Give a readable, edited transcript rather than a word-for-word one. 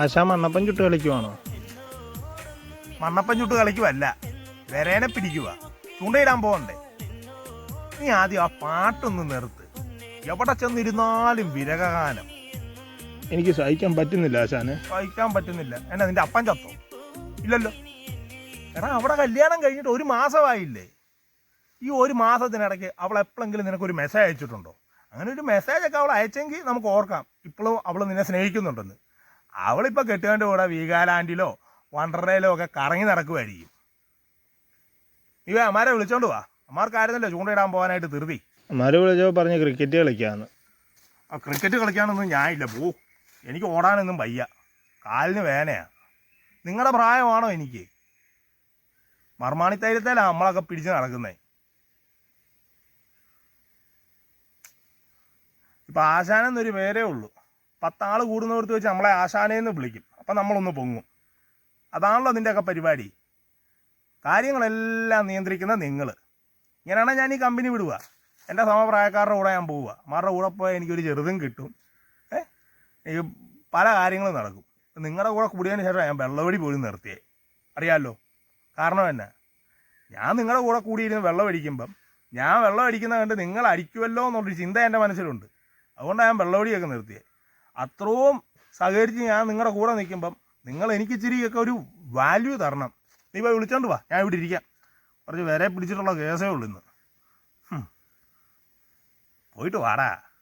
ആശാ മണ്ണപ്പം ചുട്ട് കളിക്കുവാണോ? മണ്ണപ്പം ചുട്ട് കളിക്കുവല്ല, വരേനെ പിടിക്കുക. ചൂണ്ടയിടാൻ പോകണ്ടേ? നീ ആദ്യം ആ പാട്ടൊന്ന് നിർത്ത്. എവിടെ ചെന്നിരുന്നാലും വിരഹഗാനം. എനിക്ക് സഹിക്കാൻ പറ്റുന്നില്ല ആശാന്. സഹിക്കാൻ പറ്റുന്നില്ല. എന്നാ നിന്റെ അപ്പൻ ചത്തോ? ഇല്ലല്ലോ. എടാ, അവിടെ കല്യാണം കഴിഞ്ഞിട്ട് 1 മാസമായില്ലേ? ഈ 1 മാസത്തിനിടയ്ക്ക് അവൾ എപ്പോഴെങ്കിലും നിനക്കൊരു മെസ്സേജ് അയച്ചിട്ടുണ്ടോ? അങ്ങനെ ഒരു മെസ്സേജൊക്കെ അവൾ അയച്ചെങ്കിൽ നമുക്ക് ഓർക്കാം ഇപ്പോഴും അവൾ നിന്നെ സ്നേഹിക്കുന്നുണ്ടെന്ന്. അവളിപ്പോൾ കെട്ടുകാൻ്റെ കൂടെ വീഗാലാൻഡിലോ വണ്ടർലയിലോ ഒക്കെ കറങ്ങി നടക്കുമായിരിക്കും. ഇവ അമ്മാരെ വിളിച്ചോണ്ട് വാ. അമ്മാർക്കായിരുന്നല്ലോ ചൂണ്ടയിടാൻ പോകാനായിട്ട് ധൃതി. അമ്മാരെ വിളിച്ചോ പറഞ്ഞ് ക്രിക്കറ്റ് കളിക്കാന്ന്. ആ ക്രിക്കറ്റ് കളിക്കാനൊന്നും ഞാനില്ല, പോ. എനിക്ക് ഓടാനൊന്നും വയ്യ, കാലിന് വേനയാ. നിങ്ങളുടെ പ്രായമാണോ എനിക്ക്? മർമാണിത്തൈരത്തേലാണ് നമ്മളൊക്കെ പിടിച്ച് നടക്കുന്നേ. ഇപ്പം ആശാനെന്നൊരു പേരേ ഉള്ളൂ. 10 ആൾ കൂടുന്നവർക്ക് വെച്ച് നമ്മളെ ആശാനേന്ന് വിളിക്കും. അപ്പം നമ്മളൊന്ന് പൊങ്ങും. അതാണല്ലോ നിൻ്റെയൊക്കെ പരിപാടി. കാര്യങ്ങളെല്ലാം നിയന്ത്രിക്കുന്ന നിങ്ങൾ. ഇങ്ങനെയാണെങ്കിൽ ഞാൻ ഈ കമ്പനി വിടുക. എൻ്റെ സമപ്രായക്കാരുടെ കൂടെ ഞാൻ പോവുക. അമ്മാരുടെ കൂടെ പോയാൽ എനിക്കൊരു ചെറുതും കിട്ടും. ഈ പല കാര്യങ്ങളും നടക്കും. നിങ്ങളുടെ കൂടെ കൂടിയതിന് ശേഷം ഞാൻ വെള്ളമടി പോലും നിർത്തിയേ. അറിയാമല്ലോ കാരണം എന്നാ? ഞാൻ നിങ്ങളുടെ കൂടെ കൂടിയിരുന്ന് വെള്ളം അടിക്കുമ്പം ഞാൻ വെള്ളം അടിക്കുന്ന കണ്ട് നിങ്ങൾ അടിക്കുമല്ലോ എന്നുള്ളൊരു ചിന്ത എൻ്റെ മനസ്സിലുണ്ട്. അതുകൊണ്ടാണ് ഞാൻ വെള്ളമടിയൊക്കെ നിർത്തിയത്. അത്രയും സഹകരിച്ച് ഞാൻ നിങ്ങളുടെ കൂടെ നിൽക്കുമ്പം നിങ്ങൾ എനിക്ക് ഇച്ചിരിയൊക്കെ ഒരു വാല്യൂ തരണം. നീ പോയി വിളിച്ചോണ്ട് വാ, ഞാൻ ഇവിടെ ഇരിക്കാം. കുറച്ച് വരെ പിടിച്ചിട്ടുള്ള കേസേ ഉള്ളൂ ഇന്ന്. പോയിട്ട് വാടാ.